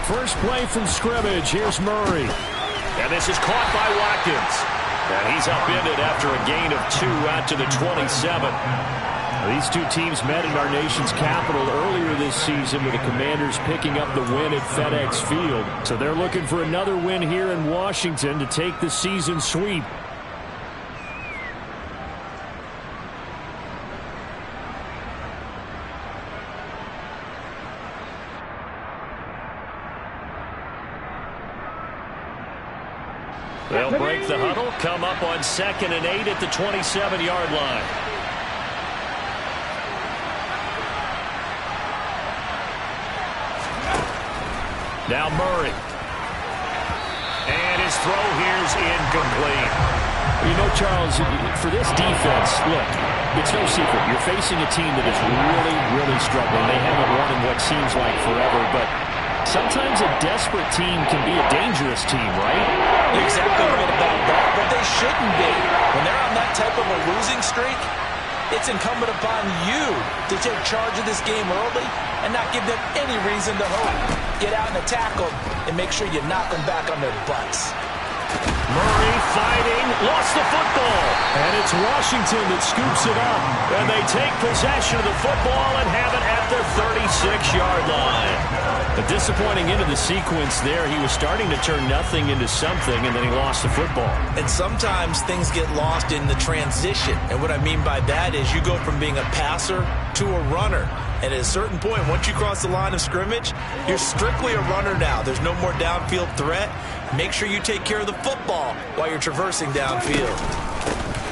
First play from scrimmage. Here's Murray. And this is caught by Watkins. And he's upended after a gain of 2 out to the 27. These two teams met in our nation's capital earlier this season with the Commanders picking up the win at FedEx Field. So they're looking for another win here in Washington to take the season sweep. They'll break the huddle, come up on 2nd and 8 at the 27-yard line. Now Murray. And his throw here's incomplete. You know, Charles, for this defense, look, it's no secret. You're facing a team that is really, really struggling. They haven't won in what seems like forever, but sometimes a desperate team can be a dangerous team, right? You're exactly right about that, but they shouldn't be. When they're on that type of a losing streak, it's incumbent upon you to take charge of this game early and not give them any reason to hope. Get out and attack them and make sure you knock them back on their butts. Murray fighting, lost the football. And it's Washington that scoops it up. And they take possession of the football and have it at their 36-yard line. A disappointing end of the sequence there. He was starting to turn nothing into something, and then he lost the football. And sometimes things get lost in the transition. And what I mean by that is you go from being a passer to a runner. And at a certain point, once you cross the line of scrimmage, you're strictly a runner now. There's no more downfield threat. Make sure you take care of the football while you're traversing downfield.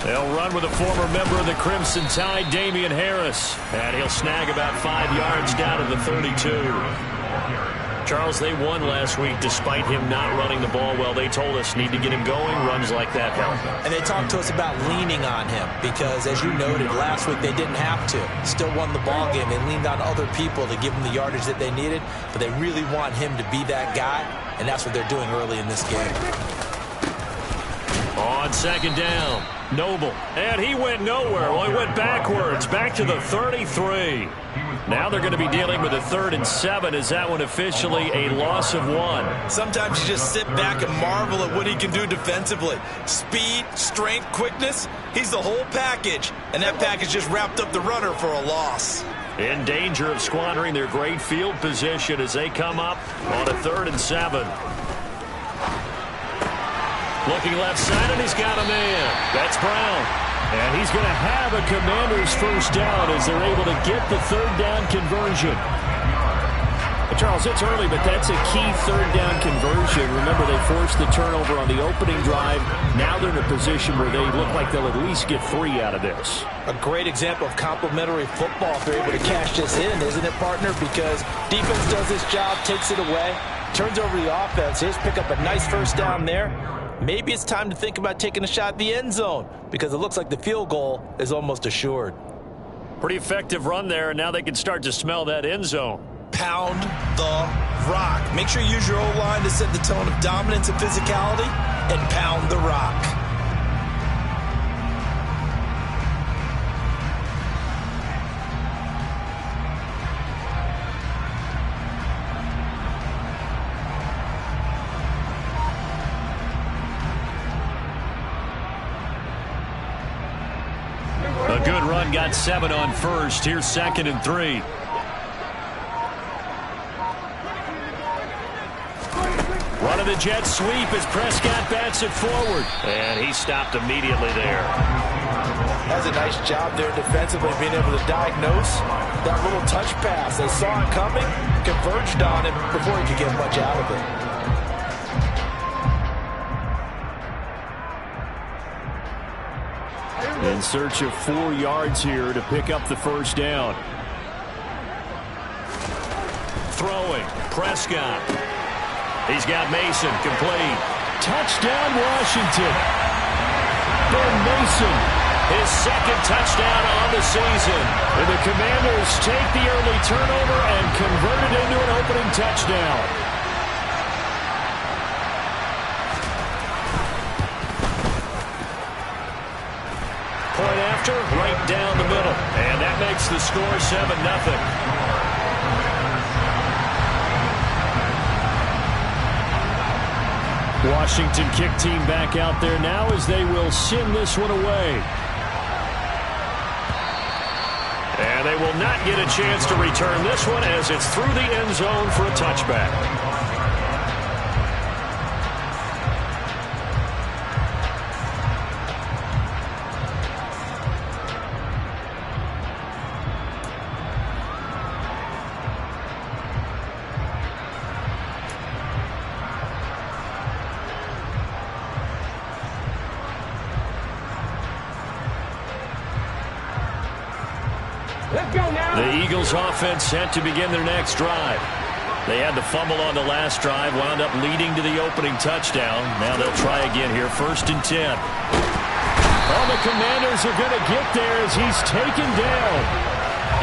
They'll run with a former member of the Crimson Tide, Damian Harris. And he'll snag about 5 yards down to the 32. Charles, they won last week despite him not running the ball well. They told us need to get him going. Runs like that help. And they talked to us about leaning on him because, as you noted, last week they didn't have to. Still won the ball game. They leaned on other people to give them the yardage that they needed, but they really want him to be that guy, and that's what they're doing early in this game. On 2nd down, Noble. And he went nowhere. Well, he went backwards, back to the 33. Now they're going to be dealing with a 3rd and 7. Is that one officially a loss of 1? Sometimes you just sit back and marvel at what he can do defensively. Speed, strength, quickness, he's the whole package. And that package just wrapped up the runner for a loss. In danger of squandering their great field position as they come up on a 3rd and 7. Looking left side, and he's got a man. That's Brown. And he's going to have a Commanders first down as they're able to get the 3rd down conversion. Charles, it's early, but that's a key 3rd down conversion. Remember, they forced the turnover on the opening drive. Now they're in a position where they look like they'll at least get 3 out of this. A great example of complementary football if they're able to cash this in, isn't it, partner? Because defense does this job, takes it away, turns over the offense. Here's pick up a nice first down there. Maybe it's time to think about taking a shot at the end zone because it looks like the field goal is almost assured. Pretty effective run there, and now they can start to smell that end zone. Pound the rock. Make sure you use your O-line to set the tone of dominance and physicality, and pound the rock. A good run, got 7 on first. Here's 2nd and 3. Run of the jet sweep as Prescott bats it forward. And he stopped immediately there. That's a nice job there defensively, being able to diagnose that little touch pass. They saw it coming, converged on him before he could get much out of it. In search of 4 yards here to pick up the first down. Throwing, Prescott. He's got Mason, complete. Touchdown, Washington. Ben Mason. His 2nd touchdown on the season. And the Commanders take the early turnover and convert it into an opening touchdown. Point after, right down the middle. And that makes the score 7-0. Washington kick team back out there now as they will send this one away. And they will not get a chance to return this one as it's through the end zone for a touchback. The Eagles offense set to begin their next drive. They had the fumble on the last drive, wound up leading to the opening touchdown. Now they'll try again here, 1st and 10. Oh, the Commanders are going to get there as he's taken down.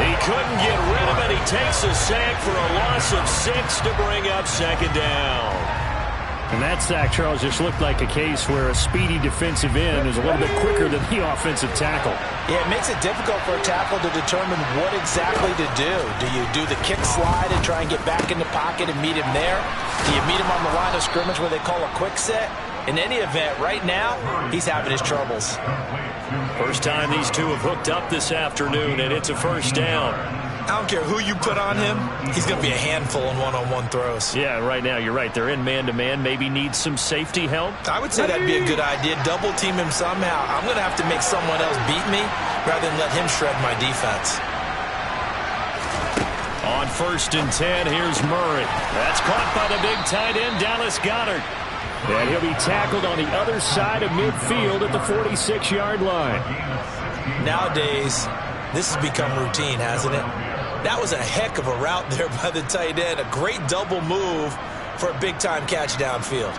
He couldn't get rid of it. He takes a sack for a loss of 6 to bring up 2nd down. And that sack, Charles, just looked like a case where a speedy defensive end is a little bit quicker than the offensive tackle. Yeah, it makes it difficult for a tackle to determine what exactly to do. Do you do the kick slide and try and get back in the pocket and meet him there? Do you meet him on the line of scrimmage where they call a quick set? In any event, right now, he's having his troubles. First time these two have hooked up this afternoon, and it's a 1st down. I don't care who you put on him, he's going to be a handful in one-on-one throws. Yeah, right now, you're right. They're in man-to-man. Maybe need some safety help. I would say that'd be a good idea. Double team him somehow. I'm going to have to make someone else beat me rather than let him shred my defense. On 1st and 10, here's Murray. That's caught by the big tight end, Dallas Goedert. And he'll be tackled on the other side of midfield at the 46-yard line. Nowadays, this has become routine, hasn't it? That was a heck of a route there by the tight end. A great double move for a big-time catch downfield.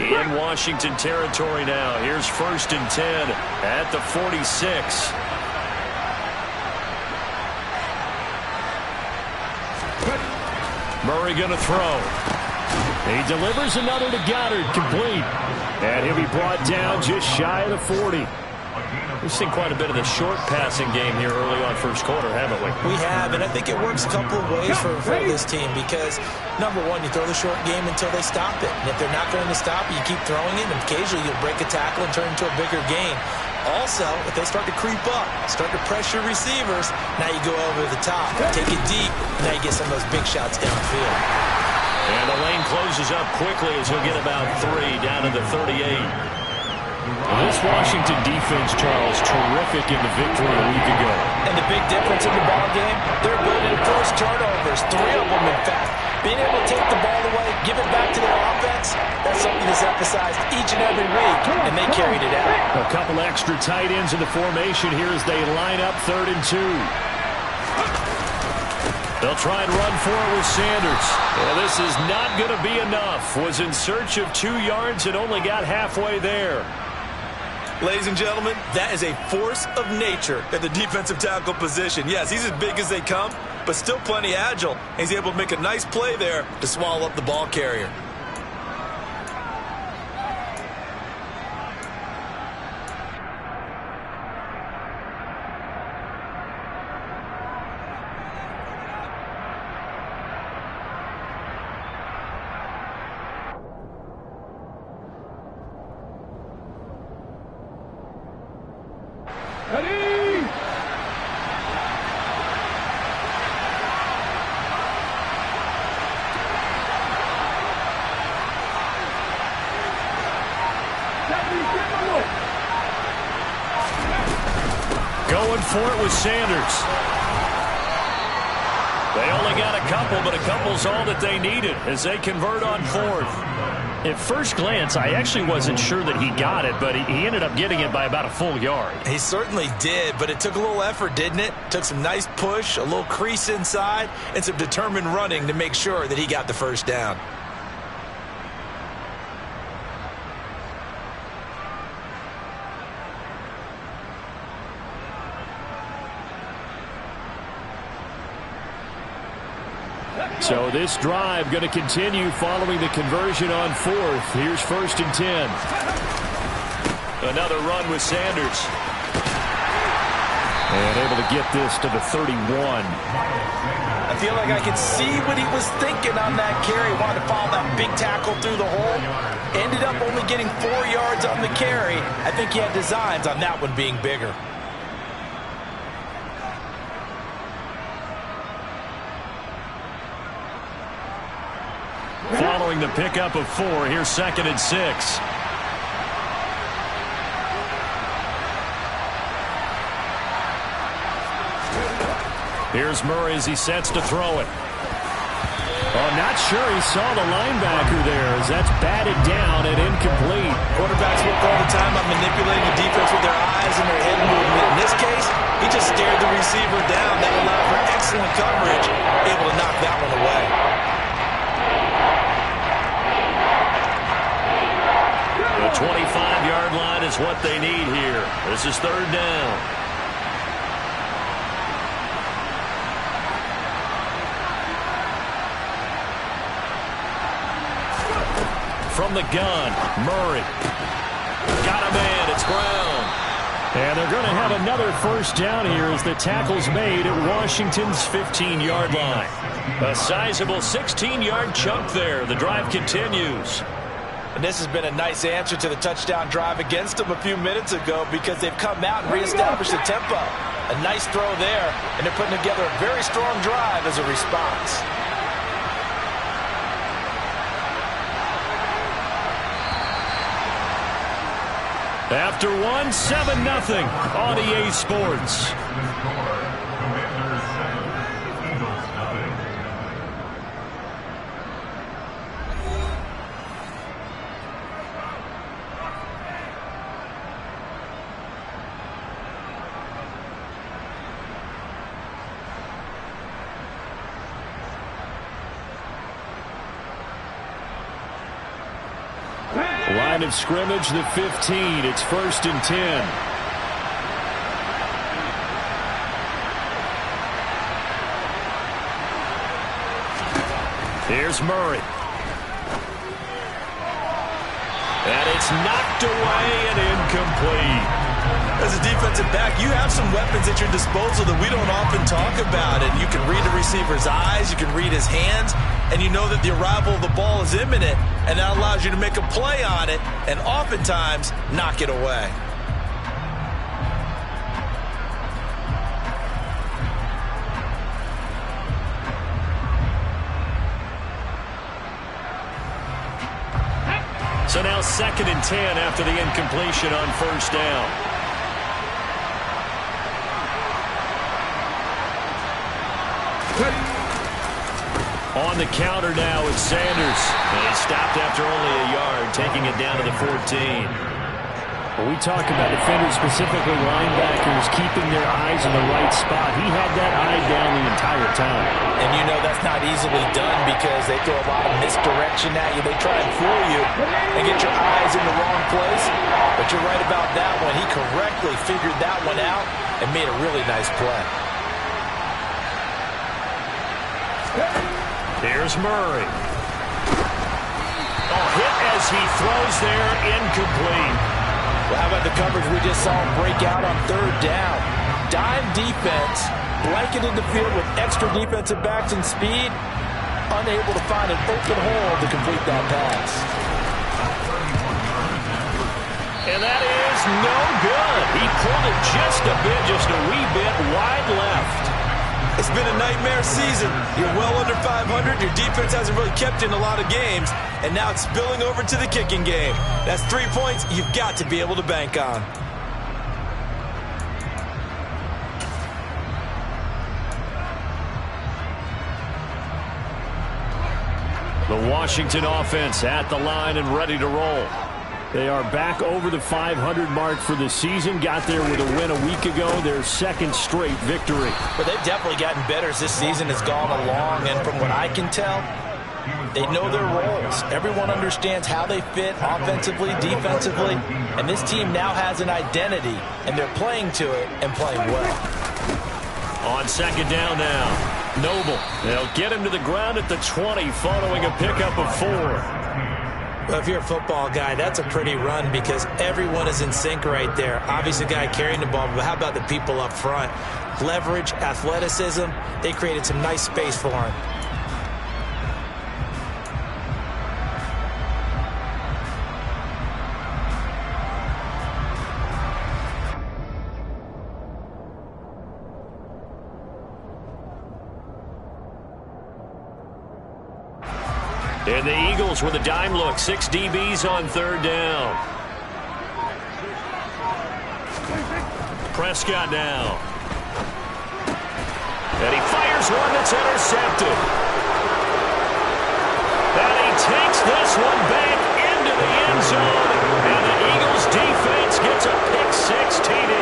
In Washington territory now. Here's 1st and 10 at the 46. Murray going to throw. He delivers another to Goddard, complete. And he'll be brought down just shy of the 40. We've seen quite a bit of the short passing game here early on 1st quarter, haven't we? We have, and I think it works a couple of ways for this team because, number one, you throw the short game until they stop it. And if they're not going to stop it, you keep throwing it, and occasionally you'll break a tackle and turn into a bigger gain. Also, if they start to creep up, start to pressure receivers, now you go over the top, take it deep, now you get some of those big shots downfield. And the lane closes up quickly as he'll get about 3 down to the 38. This Washington defense, Charles, terrific in the victory a week ago. And the big difference in the ball game, their ability to force turnovers, 3 of them, in fact. Being able to take the ball away, give it back to their offense, that's something that's emphasized each and every week, and they carried it out. A couple extra tight ends in the formation here as they line up 3rd and 2. They'll try and run for it with Sanders. Well, this is not going to be enough. Was in search of 2 yards and only got halfway there. Ladies and gentlemen, that is a force of nature at the defensive tackle position. Yes, he's as big as they come, but still plenty agile. He's able to make a nice play there to swallow up the ball carrier. Going for it with Sanders. They only got a couple, but a couple's all that they needed as they convert on 4th. At first glance, I actually wasn't sure that he got it, but he ended up getting it by about a full yard. He certainly did, but it took a little effort, didn't it? Took some nice push, a little crease inside, and some determined running to make sure that he got the 1st down. So this drive going to continue following the conversion on 4th. Here's 1st and 10. Another run with Sanders. And able to get this to the 31. I feel like I could see what he was thinking on that carry. Wanted to follow that big tackle through the hole. Ended up only getting 4 yards on the carry. I think he had designs on that one being bigger. Following the pickup of 4, here's 2nd and 6. Here's Murray as he sets to throw it. Oh, not sure he saw the linebacker there as that's batted down and incomplete. Quarterbacks work all the time on manipulating the defense with their eyes and their head movement. In this case, he just stared the receiver down. That allowed for excellent coverage, able to knock that one away. The 25-yard line is what they need here. This is 3rd down. From the gun, Murray. Got a man, it's Brown. And they're going to have another 1st down here as the tackle's made at Washington's 15-yard line. A sizable 16-yard chunk there. The drive continues. And this has been a nice answer to the touchdown drive against them a few minutes ago because they've come out and reestablished the tempo. A nice throw there, and they're putting together a very strong drive as a response. After 1, 7-0 on EA Sports. Line of scrimmage, the 15. It's 1st and 10. Here's Murray. And it's knocked away and incomplete. As a defensive back, you have some weapons at your disposal that we don't often talk about. And you can read the receiver's eyes, you can read his hands, and you know that the arrival of the ball is imminent, and that allows you to make a play on it and oftentimes knock it away. So now 2nd and 10 after the incompletion on 1st down. On the counter now, it's Sanders. And he stopped after only a yard, taking it down to the 14. When we talk about defenders, specifically linebackers, keeping their eyes in the right spot, he had that eye down the entire time. And you know that's not easily done because they throw a lot of misdirection at you. They try and fool you and get your eyes in the wrong place. But you're right about that one. He correctly figured that one out and made a really nice play. Here's Murray. Oh, hit as he throws there, incomplete. Well, how about the coverage we just saw him break out on 3rd down? Dime defense, blanketed the field with extra defensive backs and speed, unable to find an open hole to complete that pass. And that is no good. He pulled it just a wee bit wide left. It's been a nightmare season. You're well under 500. Your defense hasn't really kept in a lot of games. And now it's spilling over to the kicking game. That's 3 points you've got to be able to bank on. The Washington offense at the line and ready to roll. They are back over the 500 mark for the season. Got there with a win a week ago, their 2nd straight victory. But they've definitely gotten better as this season has gone along. And from what I can tell, they know their roles. Everyone understands how they fit offensively, defensively. And this team now has an identity, and they're playing to it and playing well. On 2nd down now, Noble. They'll get him to the ground at the 20 following a pickup of 4. Well, if you're a football guy, that's a pretty run because everyone is in sync right there. Obviously, a guy carrying the ball, but how about the people up front? Leverage, athleticism, they created some nice space for him. And the Eagles with a dime look. 6 DBs on third down. Prescott now. And he fires one that's intercepted. And he takes this one back into the end zone. And the Eagles defense gets a pick-6 TD.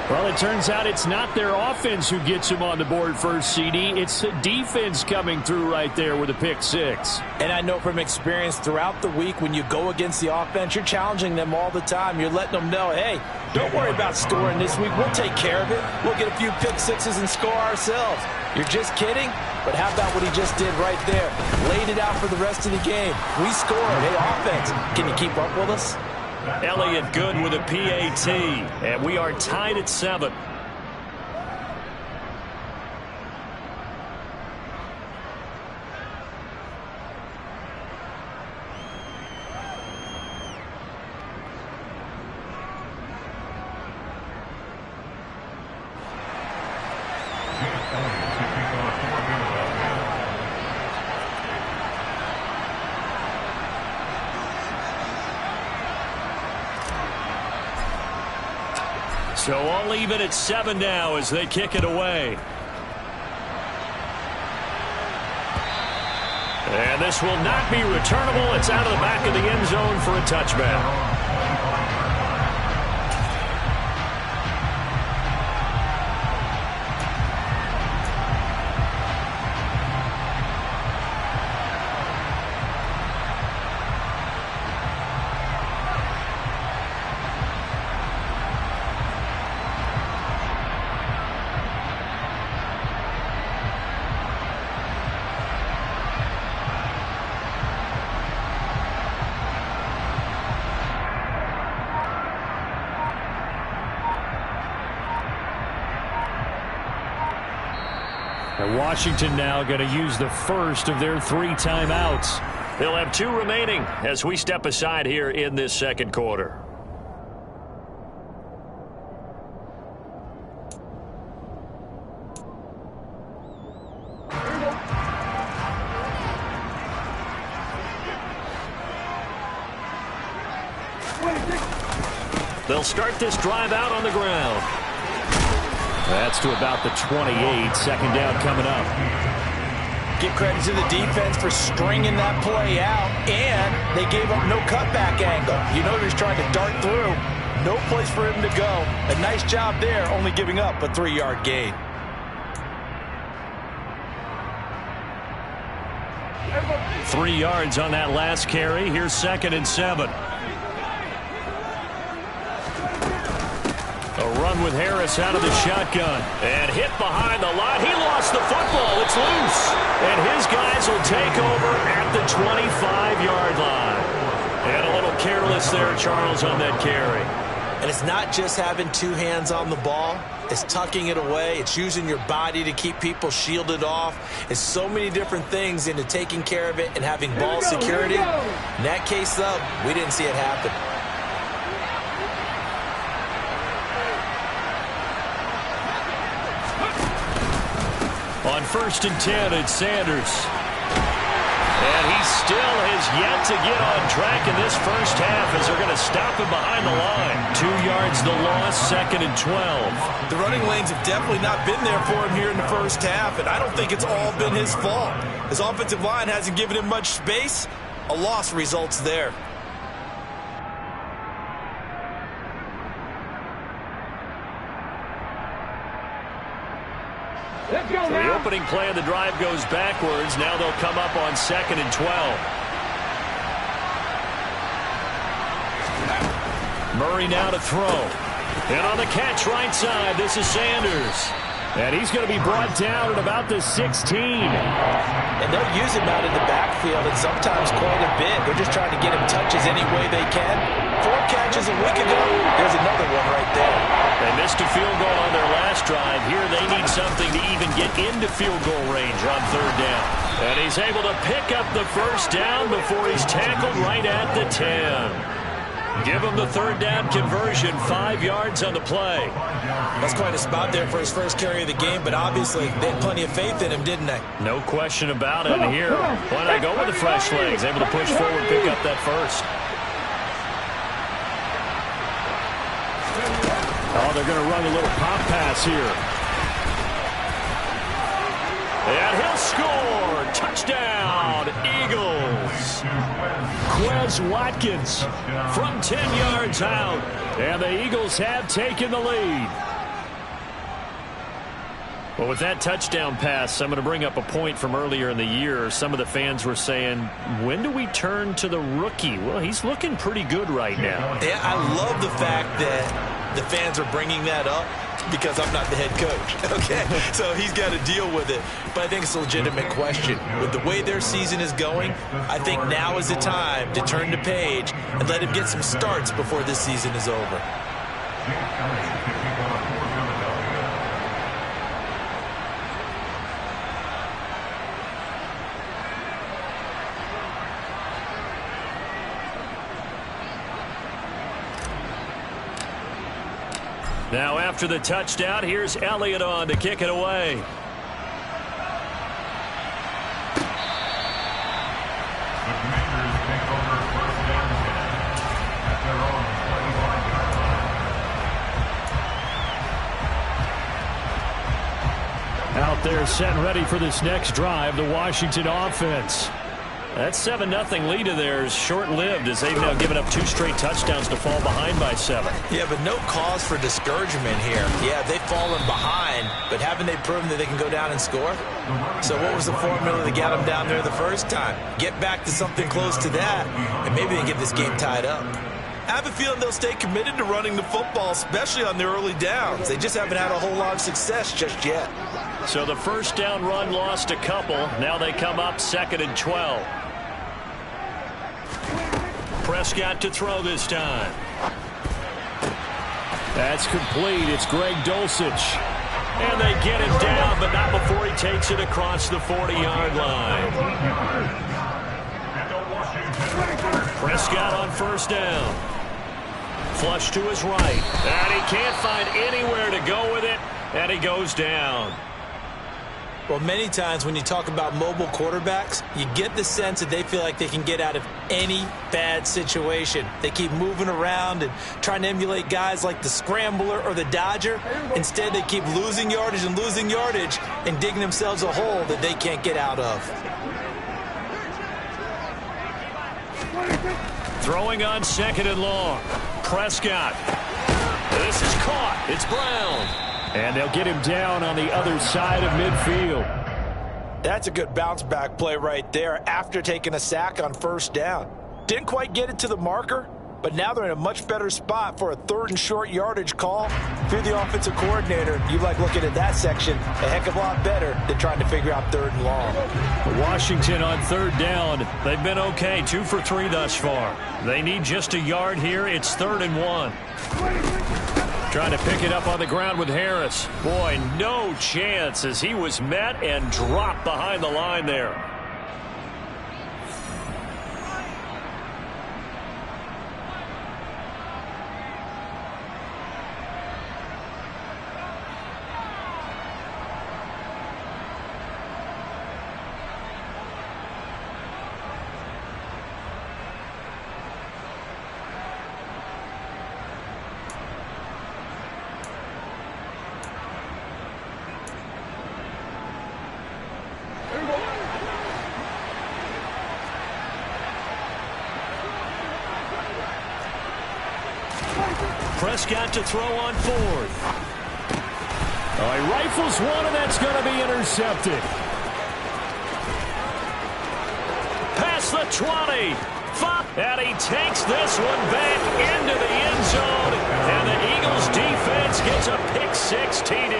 Well, it turns out it's not their offense who gets him on the board first, CD. It's the defense coming through right there with a pick-6. And I know from experience throughout the week when you go against the offense, you're challenging them all the time. You're letting them know, hey, don't worry about scoring this week. We'll take care of it. We'll get a few pick-6s and score ourselves. You're just kidding? But how about what he just did right there? Laid it out for the rest of the game. We scored. Hey, offense, can you keep up with us? Elliott good with a PAT, and we are tied at 7. So all even at 7 now as they kick it away. And this will not be returnable. It's out of the back of the end zone for a touchback. And Washington now going to use the first of their 3 timeouts. They'll have 2 remaining as we step aside here in this second quarter. They'll start this drive out on the ground. That's to about the 28. Second down coming up. Give credit to the defense for stringing that play out, and they gave up no cutback angle. You know he's trying to dart through. No place for him to go. A nice job there, only giving up a 3-yard gain. Three yards on that last carry. Here's 2nd and 7. A run with Harris out of the shotgun. And hit behind the line. He lost the football. It's loose. And his guys will take over at the 25-yard line. And a little careless there, Charles, on that carry. And it's not just having 2 hands on the ball. It's tucking it away. It's using your body to keep people shielded off. It's so many different things into taking care of it and having ball security. In that case, though, we didn't see it happen. On 1st and 10, it's Sanders. And he still has yet to get on track in this first half as they're going to stop him behind the line. 2 yards the loss, 2nd and 12. The running lanes have definitely not been there for him here in the first half, and I don't think it's all been his fault. His offensive line hasn't given him much space. A loss results there. So the opening play of the drive goes backwards. Now they'll come up on 2nd and 12. Murray now to throw. And on the catch right side, this is Sanders. And he's going to be brought down at about the 16. And they'll use him out in the backfield, and sometimes quite a bit. They're just trying to get him touches any way they can. 4 catches a week ago. There's another one right there. They missed a field goal on their last drive. Here they need something to even get into field goal range on 3rd down. And he's able to pick up the 1st down before he's tackled right at the 10. Give him the 3rd down conversion, 5 yards on the play. That's quite a spot there for his first carry of the game, but obviously they had plenty of faith in him, didn't they? No question about it. And here, why not go with the fresh legs? Able to push forward, pick up that 1st. Oh, they're going to run a little pop pass here. And he'll score. Touchdown, Eagles. Quez Watkins from 10 yards out. And the Eagles have taken the lead. Well, with that touchdown pass, I'm going to bring up a point from earlier in the year. Some of the fans were saying, when do we turn to the rookie? Well, he's looking pretty good right now. Yeah, I love the fact that the fans are bringing that up because I'm not the head coach, okay? So he's got to deal with it. But I think it's a legitimate question. With the way their season is going, I think now is the time to turn the page and let him get some starts before this season is over. Now after the touchdown, here's Elliott on to kick it away. Out there set and ready for this next drive, the Washington offense. That 7-0 lead of theirs short-lived as they've now given up 2 straight touchdowns to fall behind by 7. Yeah, but no cause for discouragement here. Yeah, they've fallen behind, but haven't they proven that they can go down and score? So what was the formula that got them down there the first time? Get back to something close to that, and maybe they get this game tied up. I have a feeling they'll stay committed to running the football, especially on their early downs. They just haven't had a whole lot of success just yet. So the 1st down run lost a couple. Now they come up 2nd and 12. Prescott to throw this time. That's complete. It's Greg Dulcich. And they get him down, but not before he takes it across the 40-yard line. Prescott on 1st down. Flush to his right. And he can't find anywhere to go with it, and he goes down. Well, many times when you talk about mobile quarterbacks, you get the sense that they feel like they can get out of any bad situation. They keep moving around and trying to emulate guys like the Scrambler or the Dodger. Instead, they keep losing yardage and digging themselves a hole that they can't get out of. Throwing on 2nd and long. Prescott. This is caught. It's Brown. And they'll get him down on the other side of midfield. That's a good bounce-back play right there after taking a sack on 1st down. Didn't quite get it to the marker, but now they're in a much better spot for a 3rd and short yardage call. If you're the offensive coordinator, you like looking at that section a heck of a lot better than trying to figure out 3rd and long. Washington on 3rd down. They've been okay, 2 for 3 thus far. They need just a yard here. It's 3rd and 1. Trying to pick it up on the ground with Harris. Boy, no chance as he was met and dropped behind the line there. Prescott to throw on 4th. Oh, he rifles one, and that's going to be intercepted. Past the 20. And he takes this one back into the end zone. And the Eagles defense gets a pick 6 TD.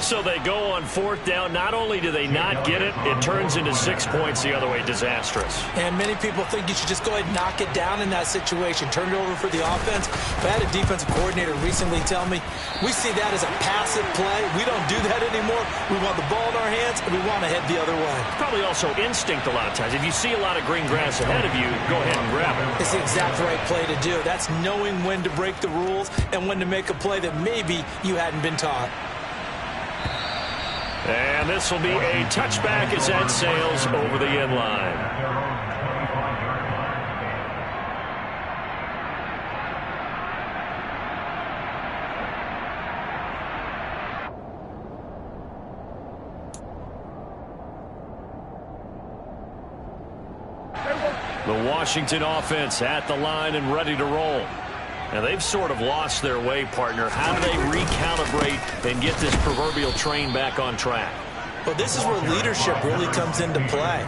So they go on 4th down. Not only do they not get it, it turns into 6 points the other way. Disastrous. And many people think you should just go ahead and knock it down in that situation. Turn it over for the offense. But I had a defensive coordinator recently tell me, we see that as a passive play. We don't do that anymore. We want the ball in our hands, and we want to head the other way. Probably also instinct a lot of times. If you see a lot of green grass ahead of you, go ahead and grab it. It's the exact right play to do. That's knowing when to break the rules and when to make a play that maybe you hadn't been taught. And this will be a touchback as that sails over the end line. The Washington offense at the line and ready to roll. Now, they've sort of lost their way, partner. How do they recalibrate and get this proverbial train back on track? Well, this is where leadership really comes into play.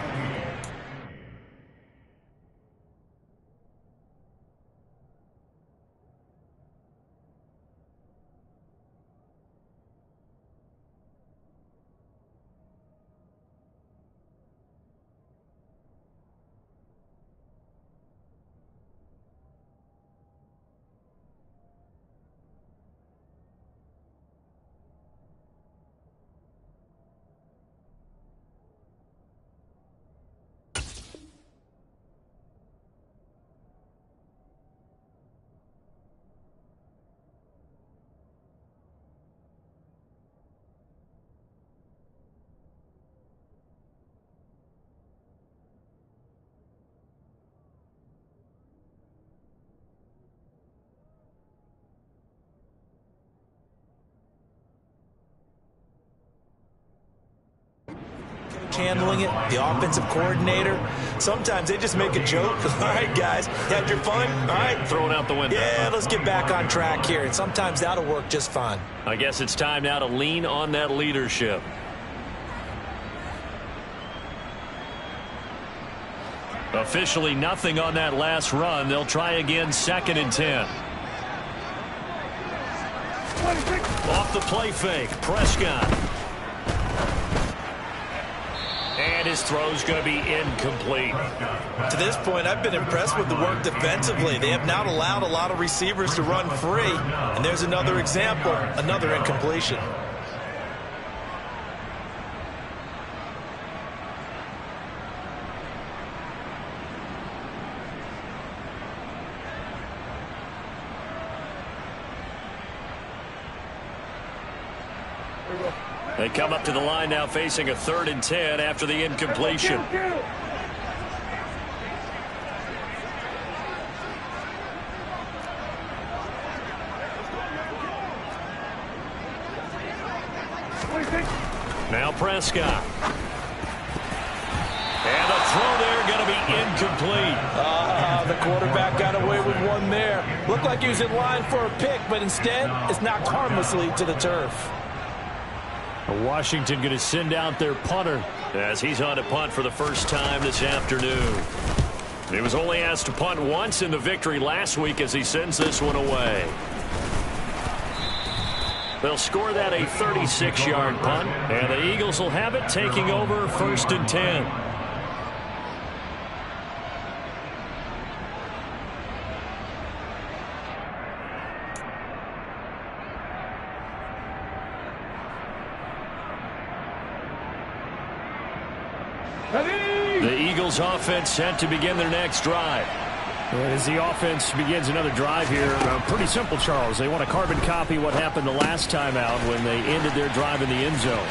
Handling it, the offensive coordinator. Sometimes they just make a joke. All right, guys, had your fun? All right. Throw it out the window. Yeah, let's get back on track here. And sometimes that'll work just fine. I guess it's time now to lean on that leadership. Officially nothing on that last run. They'll try again, 2nd and 10. Off the play fake, Prescott. And his throw's going to be incomplete. To this point, I've been impressed with the work defensively. They have not allowed a lot of receivers to run free. And there's another example, another incompletion. They come up to the line now facing a 3rd and 10 after the incompletion. Now Prescott. And the throw there going to be incomplete. The quarterback got away with one there. Looked like he was in line for a pick, but instead it's knocked harmlessly to the turf. Washington going to send out their punter as he's on to punt for the first time this afternoon. He was only asked to punt once in the victory last week as he sends this one away. They'll score that a 36-yard punt, and the Eagles will have it taking over 1st and 10. The Eagles offense set to begin their next drive. And as the offense begins another drive here, pretty simple, Charles. They want to carbon copy what happened the last time out when they ended their drive in the end zone.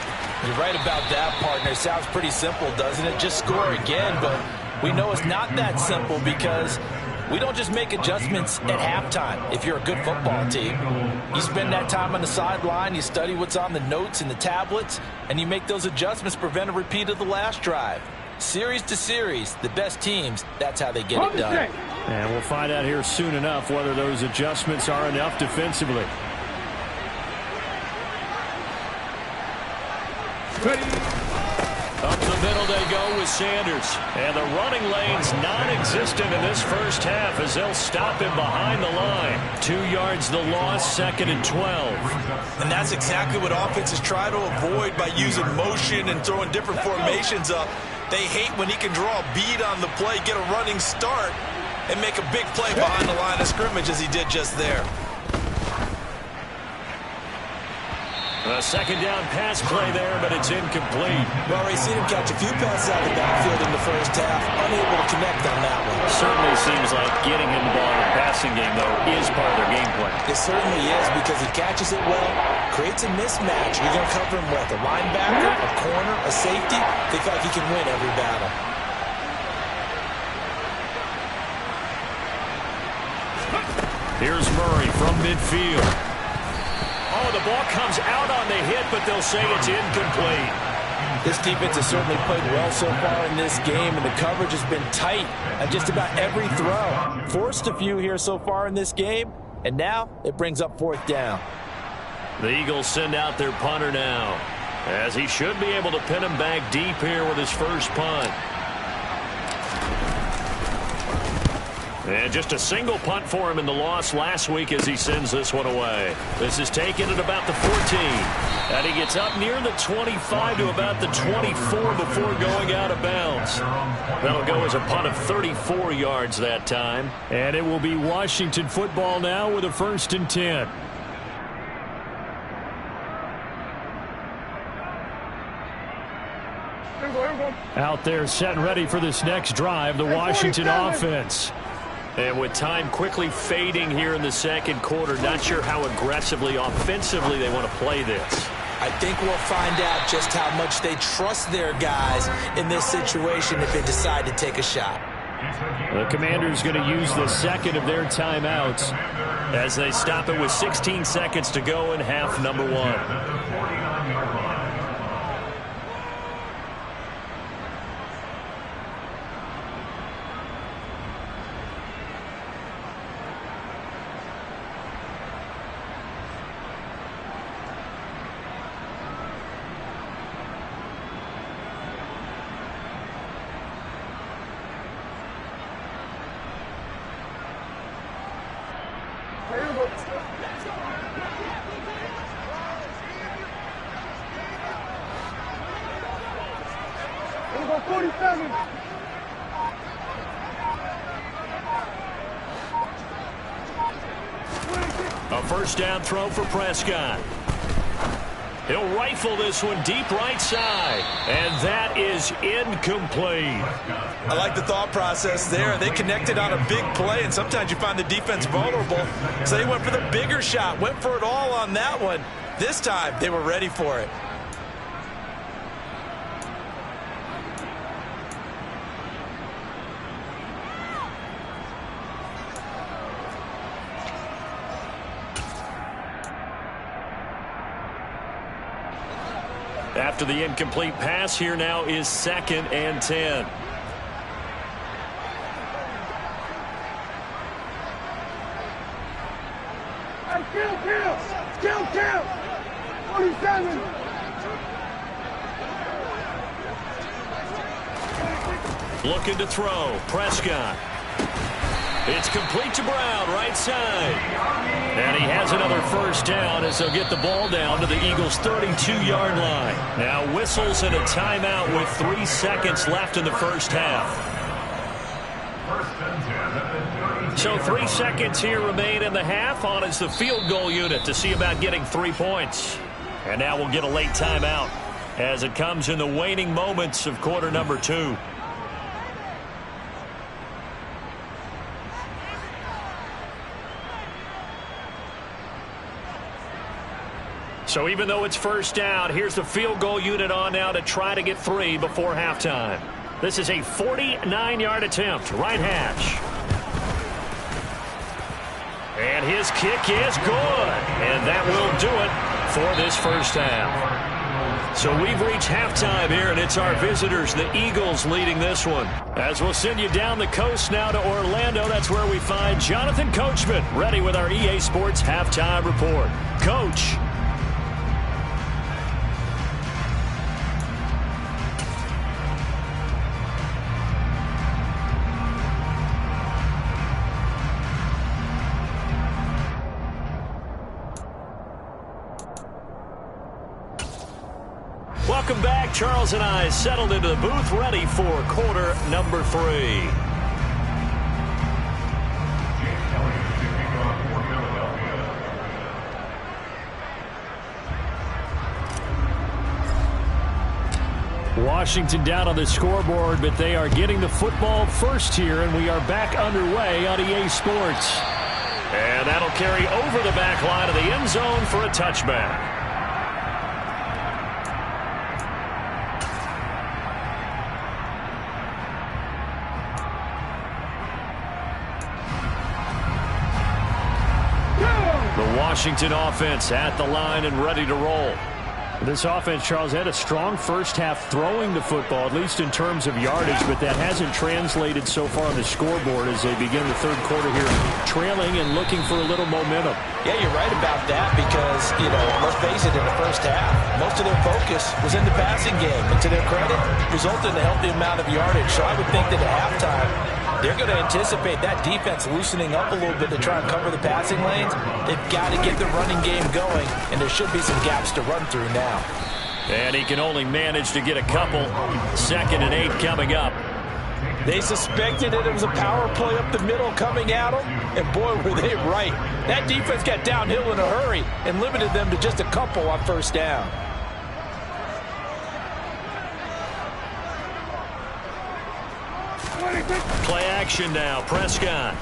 You're right about that, partner. Sounds pretty simple, doesn't it? Just score again, but we know it's not that simple because we don't just make adjustments at halftime if you're a good football team. You spend that time on the sideline, you study what's on the notes and the tablets, and you make those adjustments to prevent a repeat of the last drive. Series to series, the best teams, that's how they get it done. And we'll find out here soon enough whether those adjustments are enough defensively. Up the middle they go with with Sanders. And the running lane's non-existent in this first half as they'll stop him behind the line. 2 yards the loss, 2nd and 12. And that's exactly what offenses try to avoid by using motion and throwing different formations up. They hate when he can draw a bead on the play, get a running start, and make a big play behind the line of scrimmage as he did just there. A 2nd down pass play there, but it's incomplete. Well, Ray, seen him catch a few passes out of the backfield in the first half, unable to connect on that one. Certainly seems like getting him the ball in the passing game, though, is part of their game plan. It certainly is because he catches it well, creates a mismatch. You're going to cover him with a linebacker, a corner, a safety. They feel like he can win every battle. Here's Murray from midfield. Oh, the ball comes out on the hit, but they'll say it's incomplete. This defense has certainly played well so far in this game, and the coverage has been tight on just about every throw. Forced a few here so far in this game, and now it brings up 4th down. The Eagles send out their punter now, as he should be able to pin him back deep here with his first punt. And just a single punt for him in the loss last week as he sends this one away. This is taken at about the 14. And he gets up near the 25 to about the 24 before going out of bounds. That'll go as a punt of 34 yards that time. And it will be Washington football now with a 1st and 10. Out there set and ready for this next drive, the Washington offense. And with time quickly fading here in the 2nd quarter, not sure how aggressively, offensively they want to play this. I think we'll find out just how much they trust their guys in this situation if they decide to take a shot. The Commanders going to use the 2nd of their timeouts as they stop it with 16 seconds to go in half number 1. A 1st down throw for Prescott. He'll rifle this one deep right side. And that is incomplete. I like the thought process there. They connected on a big play, and sometimes you find the defense vulnerable. So they went for the bigger shot, went for it all on that one. This time, they were ready for it. After the incomplete pass, here now is 2nd and 10. Kill! 47! Looking to throw. Prescott. It's complete to Brown, right side. And he has another 1st down as they'll get the ball down to the Eagles' 32-yard line. Now whistles and a timeout with 3 seconds left in the first half. So 3 seconds here remain in the half. On is the field goal unit to see about getting 3 points. And now we'll get a late timeout as it comes in the waning moments of quarter number 2. So even though it's 1st down, here's the field goal unit on now to try to get 3 before halftime. This is a 49-yard attempt, right hash. And his kick is good. And that will do it for this first half. So we've reached halftime here, and it's our visitors, the Eagles, leading this one. As we'll send you down the coast now to Orlando, that's where we find Jonathan Coachman, ready with our EA Sports Halftime Report. Coach. Welcome back. Charles and I settled into the booth, ready for quarter number 3. Washington down on the scoreboard, but they are getting the football first here, and we are back underway on EA Sports. And that'll carry over the back line of the end zone for a touchback. The Washington offense at the line and ready to roll. This offense, Charles, had a strong first half throwing the football, at least in terms of yardage, but that hasn't translated so far on the scoreboard as they begin the third quarter here, trailing and looking for a little momentum. Yeah, you're right about that because, let's face it, in the first half, most of their focus was in the passing game. And to their credit, resulted in a healthy amount of yardage. So I would think that at halftime, they're going to anticipate that defense loosening up a little bit to try and cover the passing lanes. They've got to get the running game going, and there should be some gaps to run through now. And he can only manage to get a couple. 2nd and 8 coming up. They suspected it was a power play up the middle coming at them, and boy, were they right. That defense got downhill in a hurry and limited them to just a couple on first down. Play action now. Prescott.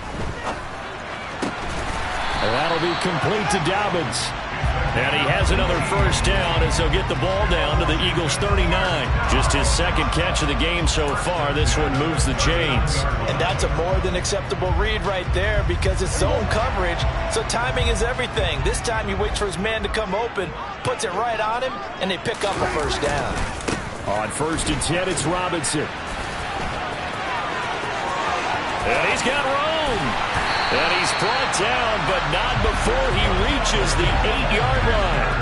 And that'll be complete to Dobbins. And he has another first down as they'll get the ball down to the Eagles' 39. Just his 2nd catch of the game so far. This one moves the chains. And that's a more than acceptable read right there because it's zone coverage, so timing is everything. This time he waits for his man to come open, puts it right on him, and they pick up a first down. On 1st and 10, it's Robinson. And he's got room. And he's brought down, but not before he reaches the 8-yard line.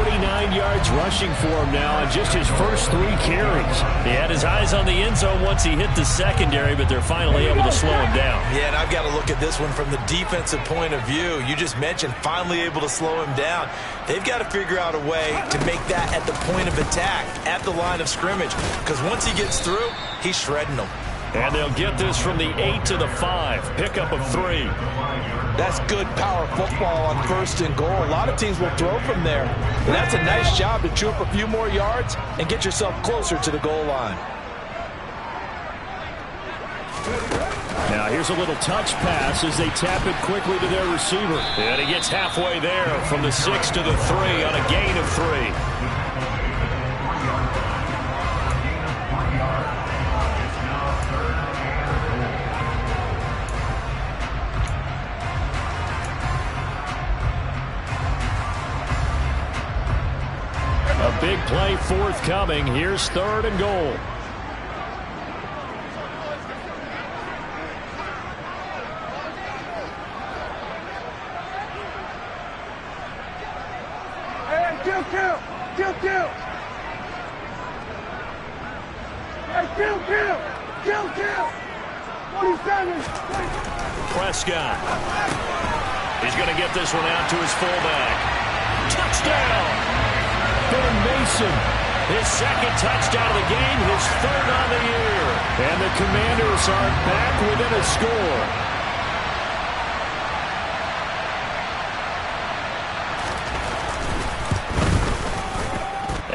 49 yards rushing for him now on just his first 3 carries. He had his eyes on the end zone once he hit the secondary, but they're finally able to slow him down. Yeah, and I've got to look at this one from the defensive point of view. You just mentioned finally able to slow him down. They've got to figure out a way to make that at the point of attack, at the line of scrimmage, because once he gets through, he's shredding them. And they'll get this from the 8 to the 5. Pickup of 3. That's good power football on 1st and goal. A lot of teams will throw from there. But that's a nice job to chew up a few more yards and get yourself closer to the goal line. Now here's a little touch pass as they tap it quickly to their receiver. And he gets halfway there from the 6 to the 3 on a gain of 3. A big play forthcoming. Here's 3rd and goal. Hey, kill! Hey, kill! 47! Prescott. He's going to get this one out to his fullback. Touchdown! Ben Mason. His 2nd touchdown of the game, his 3rd on the year. And the Commanders are back within a score.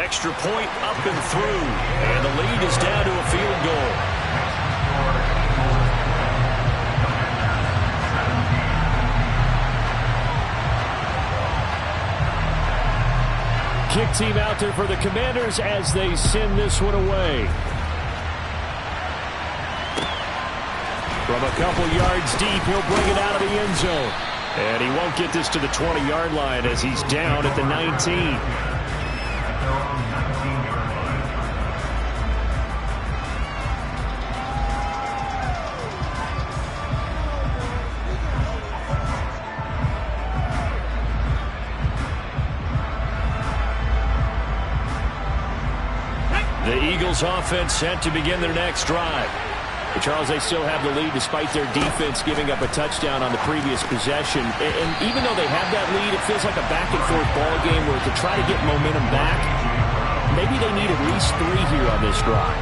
Extra point up and through. And the lead is down to a field goal. Kick team out there for the Commanders as they send this one away. From a couple yards deep, he'll bring it out of the end zone. And he won't get this to the 20-yard line as he's down at the 19. The Eagles offense set to begin their next drive. But Charles, they still have the lead despite their defense giving up a touchdown on the previous possession. And even though they have that lead, it feels like a back-and-forth ball game where to try to get momentum back, maybe they need at least 3 here on this drive.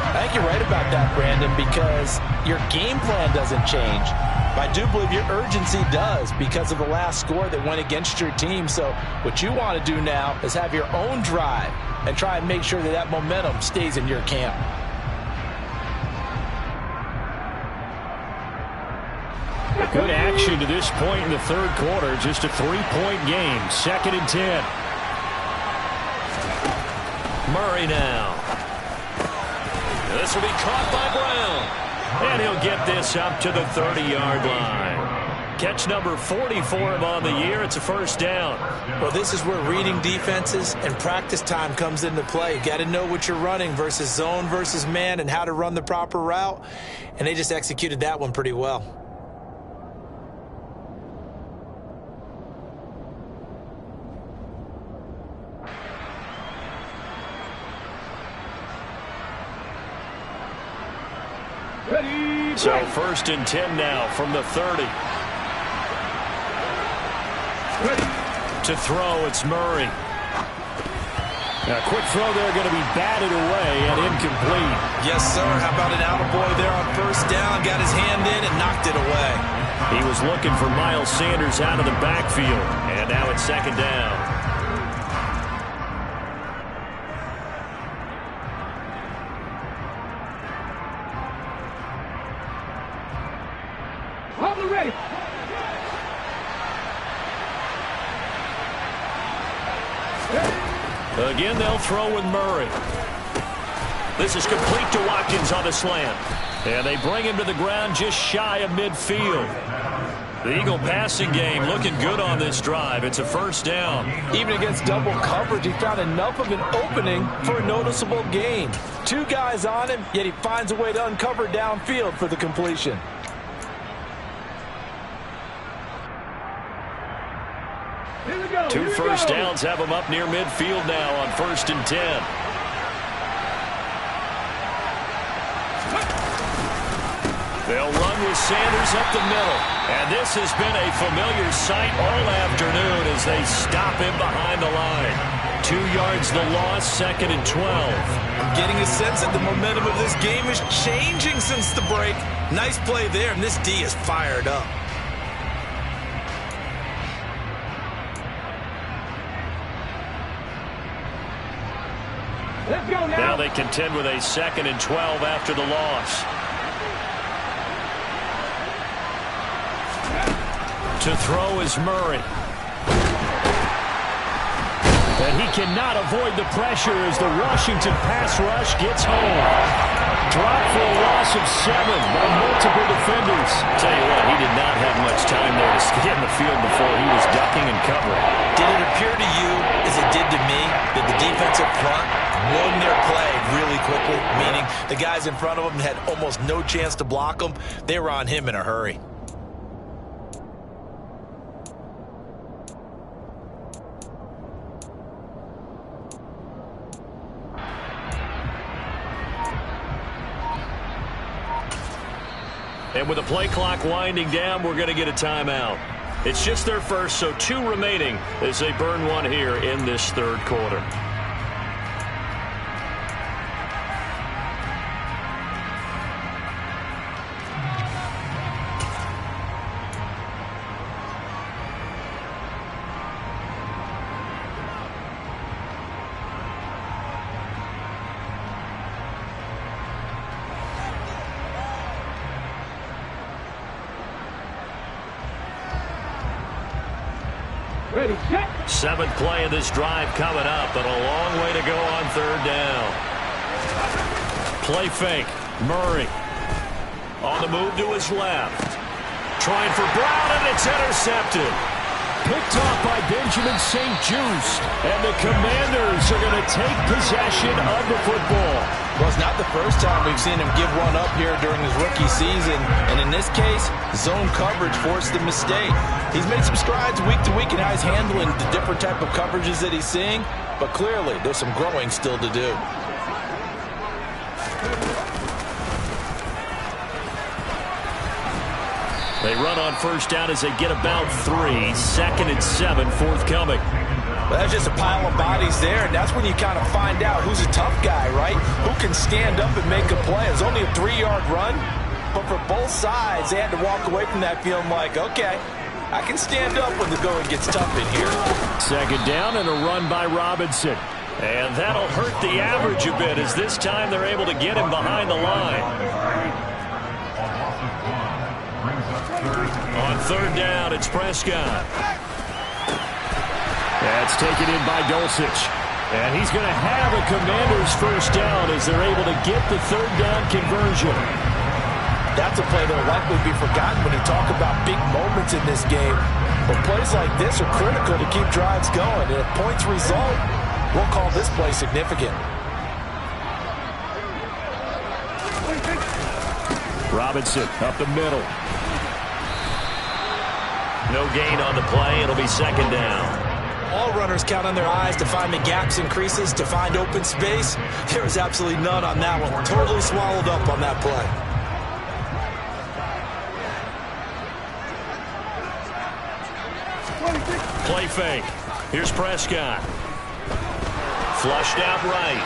I think you're right about that, Brandon, because your game plan doesn't change. But I do believe your urgency does because of the last score that went against your team. So what you want to do now is have your own drive and try and make sure that that momentum stays in your camp. Good action to this point in the third quarter. Just a 3-point game. 2nd and 10. Murray now. This will be caught by Brown. And he'll get this up to the 30-yard line. Catch number 40 for him on the year. It's a first down. Well, this is where reading defenses and practice time comes into play. You got to know what you're running versus zone versus man and how to run the proper route. And they just executed that one pretty well. So 1st and 10 now from the 30. To throw, it's Murray. A quick throw there, going to be batted away and incomplete. Yes, sir. How about an attaboy there on first down? Got his hand in and knocked it away. He was looking for Miles Sanders out of the backfield. And now it's 2nd down. Ready. Again, they'll throw with Murray. This is complete to Watkins on the slant. And they bring him to the ground just shy of midfield. The Eagle passing game looking good on this drive. It's a first down. Even against double coverage, he found enough of an opening for a noticeable gain. 2 guys on him, yet he finds a way to uncover downfield for the completion. Two first downs have him up near midfield now on 1st and 10. They'll run with Sanders up the middle. And this has been a familiar sight all afternoon as they stop him behind the line. 2 yards the loss, 2nd and 12. I'm getting a sense that the momentum of this game is changing since the break. Nice play there, and this D is fired up. Let's go now. Now they contend with a 2nd and 12 after the loss. To throw is Murray. And he cannot avoid the pressure as the Washington pass rush gets home. Drop for a loss of 7 by multiple defenders. Tell you what, he did not have much time there to get in the field before he was ducking and covering. Did it appear to you, as it did to me, that the defensive front won their play really quickly? Meaning the guys in front of them had almost no chance to block them. They were on him in a hurry. And with the play clock winding down, we're going to get a timeout. It's just their first, so 2 remaining as they burn one here in this third quarter. Ready, set. 7th play of this drive coming up, but a long way to go on 3rd down. Play fake. Murray on the move to his left. Trying for Brown, and it's intercepted. Picked off by Benjamin St-Juste. And the Commanders are going to take possession of the football. Well, it's not the first time we've seen him give one up here during his rookie season. And in this case, zone coverage forced the mistake. He's made some strides week to week in how he's handling the different type of coverages that he's seeing. But clearly, there's some growing still to do. They run on first down as they get about 3. 2nd and 7 forthcoming. Well, that's just a pile of bodies there, and that's when you kind of find out who's a tough guy, right? Who can stand up and make a play. It was only a 3-yard run, but for both sides, they had to walk away from that feeling like, okay, I can stand up when the going gets tough in here. Second down and a run by Robinson. And that'll hurt the average a bit as this time they're able to get him behind the line. On third down, it's Prescott. That's taken in by Dulcich. And he's going to have a Commanders first down as they're able to get the third down conversion. That's a play that will likely be forgotten when you talk about big moments in this game. But plays like this are critical to keep drives going. And if points result, we'll call this play significant. Robinson up the middle. No gain on the play. It'll be second down. All runners count on their eyes to find the gaps and creases, to find open space. There is absolutely none on that one. Totally swallowed up on that play. Play fake. Here's Prescott. Flushed out right.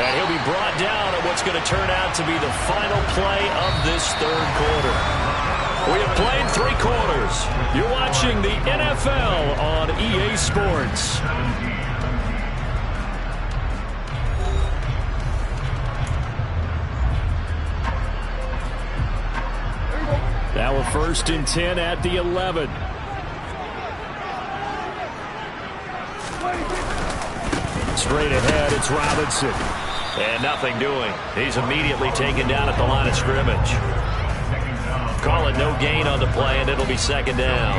And he'll be brought down at what's going to turn out to be the final play of this third quarter. We have played 3 quarters. You're watching the NFL on EA Sports. Now a 1st and 10 at the 11. Straight ahead, it's Robinson. And nothing doing. He's immediately taken down at the line of scrimmage. Call it no gain on the play, and it'll be second down.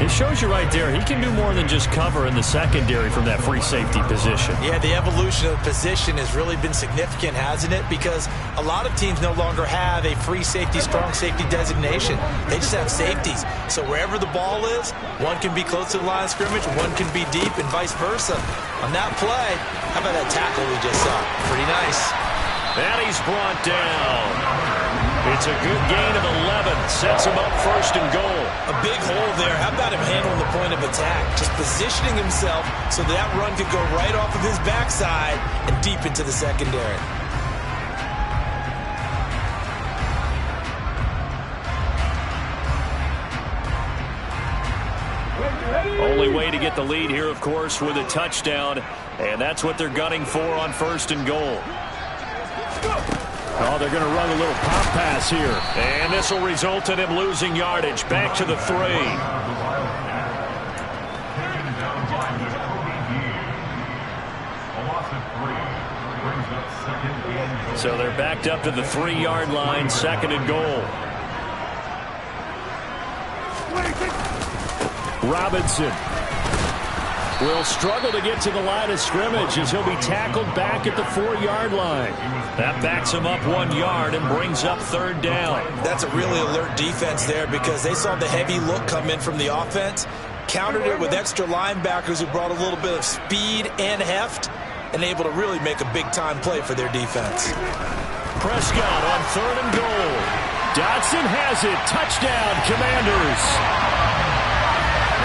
It shows you right there, he can do more than just cover in the secondary from that free safety position. Yeah, the evolution of position has really been significant, hasn't it? Because a lot of teams no longer have a free safety, strong safety designation. They just have safeties. So wherever the ball is, one can be close to the line of scrimmage, one can be deep, and vice versa. On that play, how about that tackle we just saw? Pretty nice. And he's brought down. It's a good gain of 11. Sets him up 1st and goal. A big hole there. How about him handling the point of attack? Just positioning himself so that run could go right off of his backside and deep into the secondary. Only way to get the lead here, of course, with a touchdown. And that's what they're gunning for on 1st and goal. Oh, they're going to run a little pop pass here. And this will result in him losing yardage. Back to the 3. So they're backed up to the 3-yard line, 2nd and goal. Robinson will struggle to get to the line of scrimmage as he'll be tackled back at the 4-yard line. That backs him up 1 yard and brings up 3rd down. That's a really alert defense there because they saw the heavy look come in from the offense, countered it with extra linebackers who brought a little bit of speed and heft, and able to really make a big-time play for their defense. Prescott on 3rd and goal. Dotson has it. Touchdown, Commanders.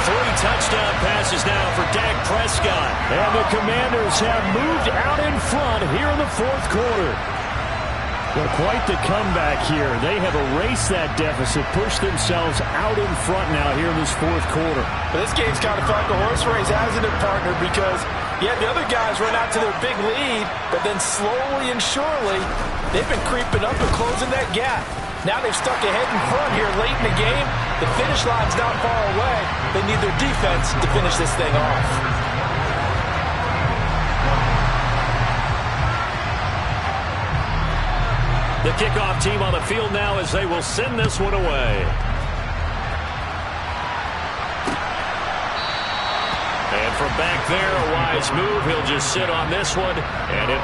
3 touchdown passes now for Dak Prescott. And the Commanders have moved out in front here in the 4th quarter. Well, quite the comeback here. They have erased that deficit, pushed themselves out in front now here in this 4th quarter. But this game's kind of felt like a horse race, hasn't it, partner? Because, yeah, the other guys run out to their big lead, but then slowly and surely, they've been creeping up and closing that gap. Now they've stuck ahead in front here late in the game. The finish line's not far away. They need their defense to finish this thing off. The kickoff team on the field now as they will send this one away. And from back there, a wise move. He'll just sit on this one. And it...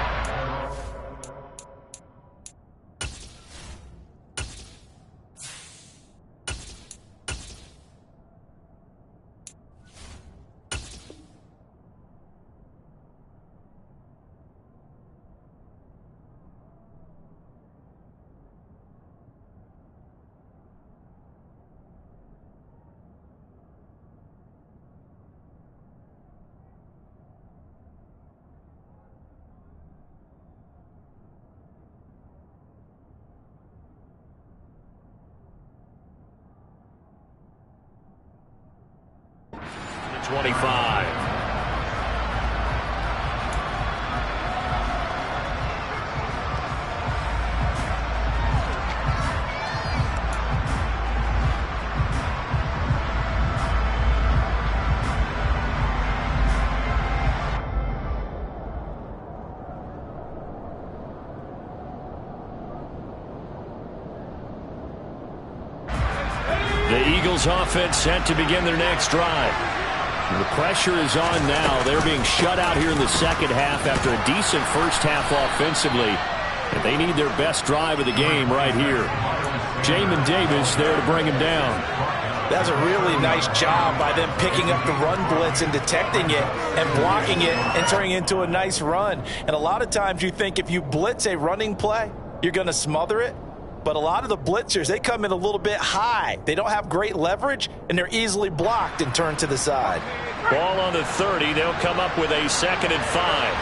25. The Eagles offense set to begin their next drive. The pressure is on now. They're being shut out here in the second half after a decent first half offensively. And they need their best drive of the game right here. Jamin Davis there to bring him down. That's a really nice job by them picking up the run blitz and detecting it and blocking it and turning it into a nice run. And a lot of times you think if you blitz a running play, you're going to smother it. But a lot of the blitzers, they come in a little bit high. They don't have great leverage, and they're easily blocked and turned to the side. Ball on the 30. They'll come up with a 2nd and 5.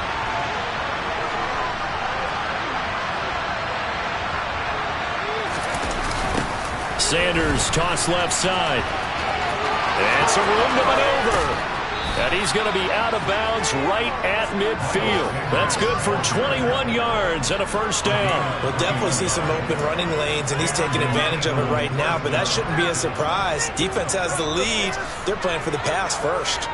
Sanders toss left side. And some room to maneuver. And he's going to be out of bounds right at midfield. That's good for 21 yards and a first down. We'll definitely see some open running lanes, and he's taking advantage of it right now, but that shouldn't be a surprise. Defense has the lead. They're playing for the pass first.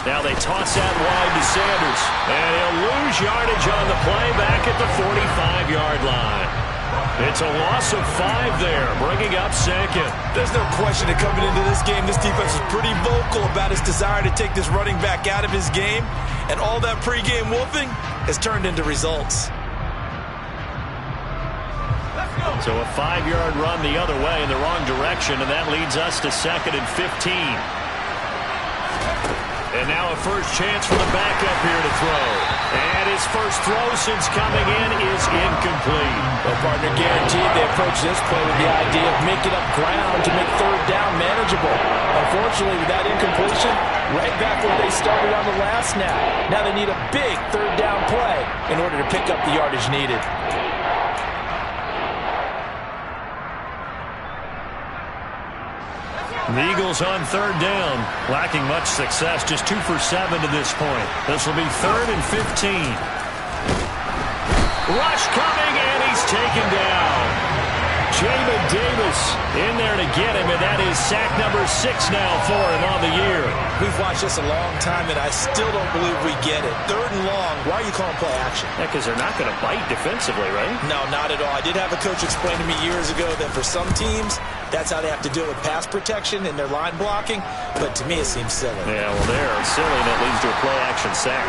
Now they toss that wide to Sanders. And he'll lose yardage on the play back at the 45-yard line. It's a loss of 5 there, bringing up 2nd. There's no question that coming into this game, this defense is pretty vocal about its desire to take this running back out of his game. And all that pregame wolfing has turned into results. So a 5-yard run the other way in the wrong direction, and that leads us to 2nd and 15. And now a first chance for the backup here to throw. And his first throw since coming in is incomplete. Well, partner, guaranteed they approach this play with the idea of making up ground to make 3rd down manageable. Unfortunately, with that incompletion, right back where they started on the last snap. Now they need a big 3rd down play in order to pick up the yardage needed. The Eagles on 3rd down, lacking much success, just 2 for 7 to this point. This will be 3rd and 15. Rush coming, and he's taken down. Jamin Davis in there to get him, and that is sack number 6 now for him on the year. We've watched this a long time, and I still don't believe we get it. 3rd and long, why are you calling play action? Yeah, because they're not going to bite defensively, right? No, not at all. I did have a coach explain to me years ago that for some teams, that's how they have to deal with pass protection and their line blocking, but to me it seems silly. Yeah, well, they're silly, and it leads to a play-action sack.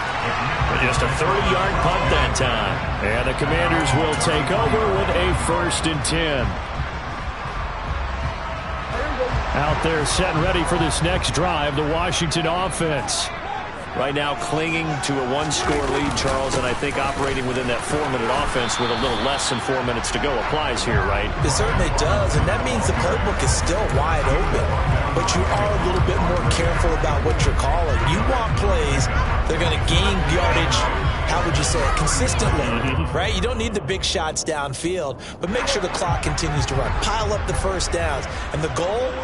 But just a 30-yard punt that time. And the Commanders will take over with a 1st and 10. Out there set and ready for this next drive, the Washington offense. Right now clinging to a 1-score lead, Charles, and I think operating within that 4-minute offense with a little less than 4 minutes to go applies here, right? It certainly does, and that means the playbook is still wide open. But you are a little bit more careful about what you're calling. You want plays that are going to gain yardage, how would you say it, consistently, right? You don't need the big shots downfield, but make sure the clock continues to run. Pile up the first downs, and the goal,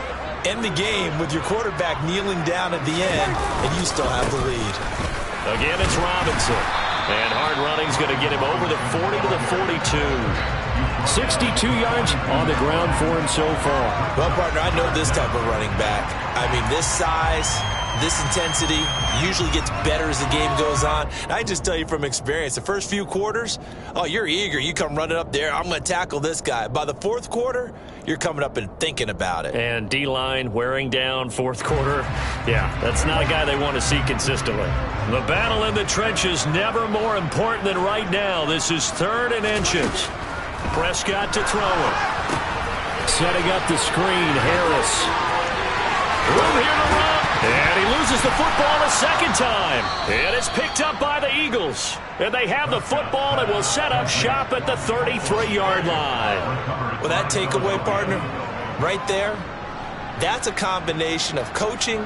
end the game with your quarterback kneeling down at the end, and you still have the lead. Again, it's Robinson. And hard running's going to get him over the 40 to the 42. 62 yards on the ground for him so far. Well, partner, I know this type of running back. I mean, this size, this intensity usually gets better as the game goes on. And I just tell you from experience, the first few quarters, oh, you're eager. You come running up there, I'm going to tackle this guy. By the 4th quarter, you're coming up and thinking about it. And D-line wearing down 4th quarter. Yeah, that's not a guy they want to see consistently. The battle in the trenches never more important than right now. This is 3rd and inches. Prescott to throw it. Setting up the screen, Harris. Room here to run. And he loses the football a second time. And it's picked up by the Eagles. And they have the football and will set up shop at the 33-yard line. Well, that takeaway, partner, right there, that's a combination of coaching,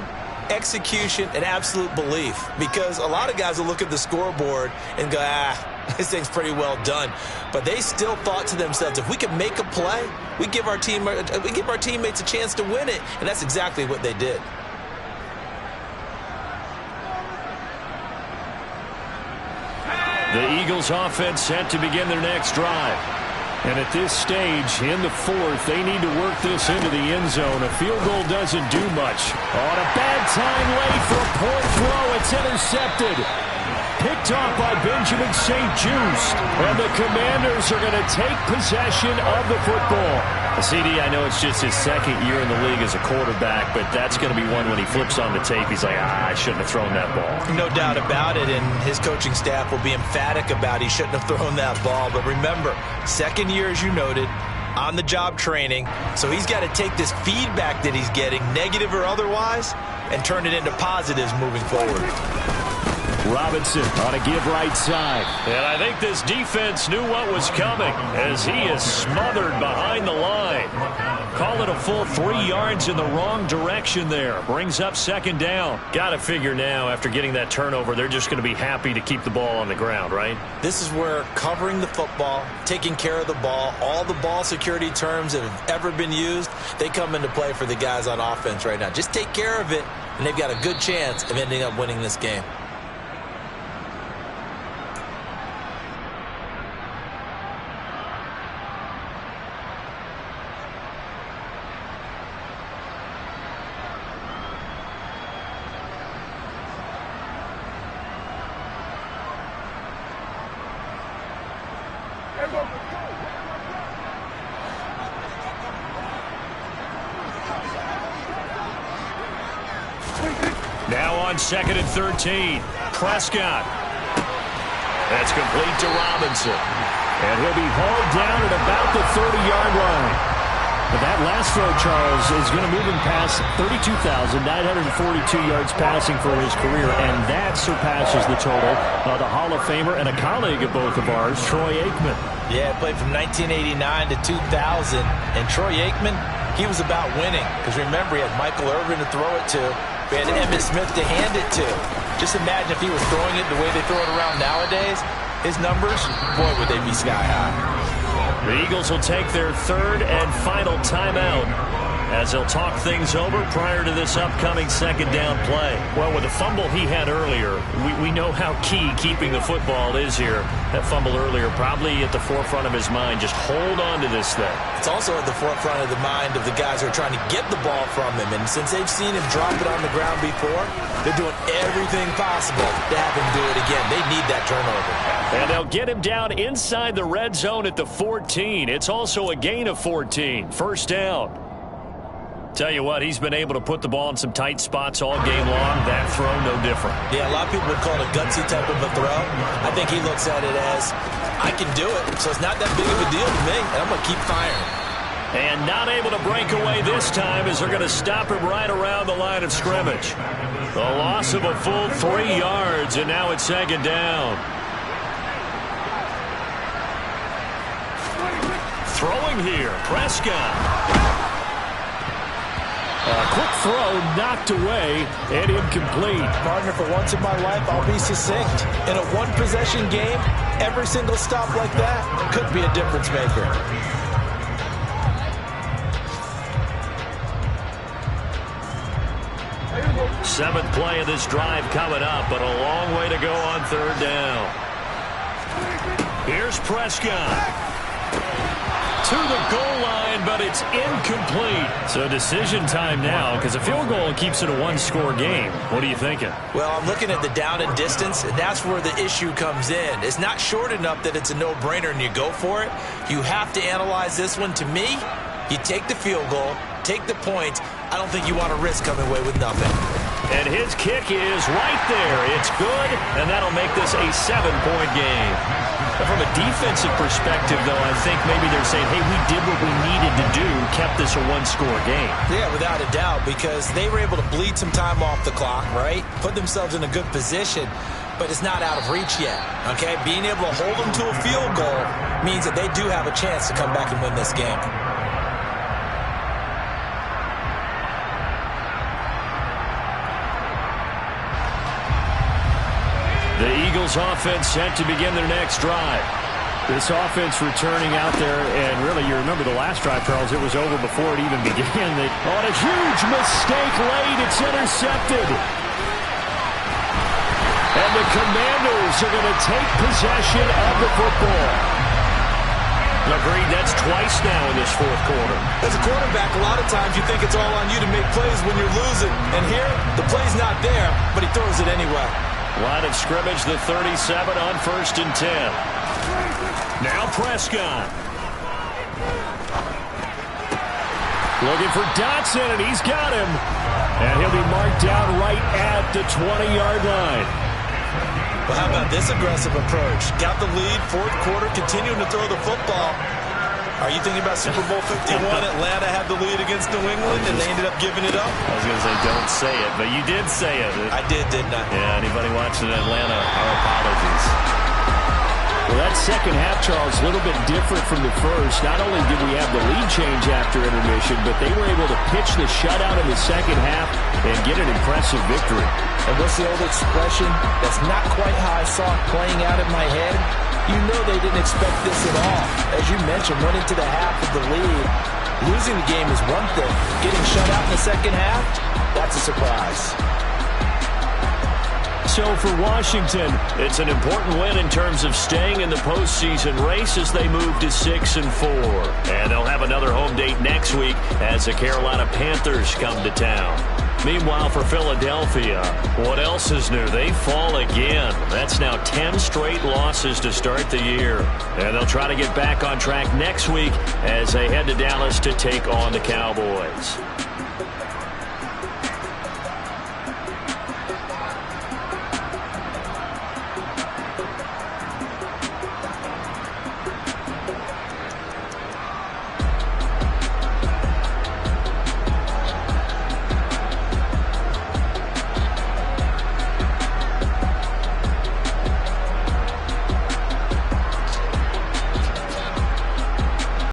execution, and absolute belief. Because a lot of guys will look at the scoreboard and go, this thing's pretty well done. But they still thought to themselves, if we can make a play, we give our teammates a chance to win it. And that's exactly what they did. The Eagles offense set to begin their next drive. And at this stage, in the fourth, they need to work this into the end zone. A field goal doesn't do much. On a bad time late for a point throw. It's intercepted. Picked off by Benjamin St-Juste. And the Commanders are going to take possession of the football. CD, I know it's just his second year in the league as a quarterback, but that's going to be one when he flips on the tape. He's like, I shouldn't have thrown that ball. No doubt about it, and his coaching staff will be emphatic about he shouldn't have thrown that ball. But remember, second year, as you noted, on-the-job training, so he's got to take this feedback that he's getting, negative or otherwise, and turn it into positives moving forward. Robinson on a give right side. And I think this defense knew what was coming as he is smothered behind the line. Call it a full 3 yards in the wrong direction there. Brings up second down. Got to figure now after getting that turnover, they're just going to be happy to keep the ball on the ground, right? This is where covering the football, taking care of the ball, all the ball security terms that have ever been used, they come into play for the guys on offense right now. Just take care of it, and they've got a good chance of ending up winning this game. Now on 2nd and 13. Prescott. That's complete to Robinson. And he'll be hauled down at about the 30-yard line. But that last throw, Charles, is going to move him past 32,942 yards passing for his career, and that surpasses the total of the Hall of Famer and a colleague of both of ours, Troy Aikman. Yeah, played from 1989 to 2000, and Troy Aikman, he was about winning. Because remember, he had Michael Irvin to throw it to. We had Emmitt Smith to hand it to. Just imagine if he was throwing it the way they throw it around nowadays. His numbers, boy, would they be sky high. The Eagles will take their third and final timeout as they'll talk things over prior to this upcoming second down play. Well, with the fumble he had earlier, we know how key keeping the football is here. That fumble earlier probably at the forefront of his mind. Just hold on to this thing. It's also at the forefront of the mind of the guys who are trying to get the ball from him. And since they've seen him drop it on the ground before, they're doing everything possible to have him do it again. They need that turnover. And they'll get him down inside the red zone at the 14. It's also a gain of 14. First down. Tell you what, he's been able to put the ball in some tight spots all game long. That throw, no different. Yeah, a lot of people would call it a gutsy type of a throw. I think he looks at it as, I can do it, so it's not that big of a deal to me, and I'm going to keep firing. And not able to break away this time as they're going to stop him right around the line of scrimmage. The loss of a full 3 yards, and now it's second down. Throwing here, Prescott. A quick throw knocked away and incomplete. Partner, for once in my life, I'll be succinct. In a one-possession game, every single stop like that could be a difference maker. Seventh play of this drive coming up, but a long way to go on third down. Here's Prescott. To the goal line, but it's incomplete. So decision time now, because a field goal keeps it a one-score game. What are you thinking? Well, I'm looking at the down and distance, and that's where the issue comes in. It's not short enough that it's a no-brainer and you go for it. You have to analyze this one. To me, you take the field goal, take the point. I don't think you want to risk coming away with nothing. And his kick is right there. It's good, and that'll make this a 7-point game. But from a defensive perspective, though, I think maybe they're saying, hey, we did what we needed to do, kept this a one-score game. Yeah, without a doubt, because they were able to bleed some time off the clock, right? Put themselves in a good position, but it's not out of reach yet, okay? Being able to hold them to a field goal means that they do have a chance to come back and win this game. The Eagles offense set to begin their next drive. This offense returning out there, and really, you remember the last drive, Charles, it was over before it even began. On a huge mistake late, it's intercepted. And the Commanders are going to take possession of the football. Agreed, that's twice now in this fourth quarter. As a quarterback, a lot of times you think it's all on you to make plays when you're losing. And here, the play's not there, but he throws it anyway. Line of scrimmage, the 37 on 1st and 10. Now Prescott. Looking for Dotson, and he's got him. And he'll be marked down right at the 20-yard line. Well, how about this aggressive approach? Got the lead, fourth quarter, continuing to throw the football. Are you thinking about Super Bowl 51? Atlanta had the lead against New England, and they ended up giving it up? I was going to say, don't say it, but you did say it. I did, didn't I? Yeah, anybody watching Atlanta, our apologies. Well, that second half, Charles, a little bit different from the first. Not only did we have the lead change after intermission, but they were able to pitch the shutout in the second half and get an impressive victory. And what's the old expression? That's not quite how I saw it playing out in my head. You know they didn't expect this at all. As you mentioned, went into the half of the lead. Losing the game is one thing. Getting shut out in the second half, that's a surprise. So for Washington, it's an important win in terms of staying in the postseason race as they move to 6-4. And they'll have another home date next week as the Carolina Panthers come to town. Meanwhile, for Philadelphia, what else is new? They fall again. That's now 10 straight losses to start the year. And they'll try to get back on track next week as they head to Dallas to take on the Cowboys.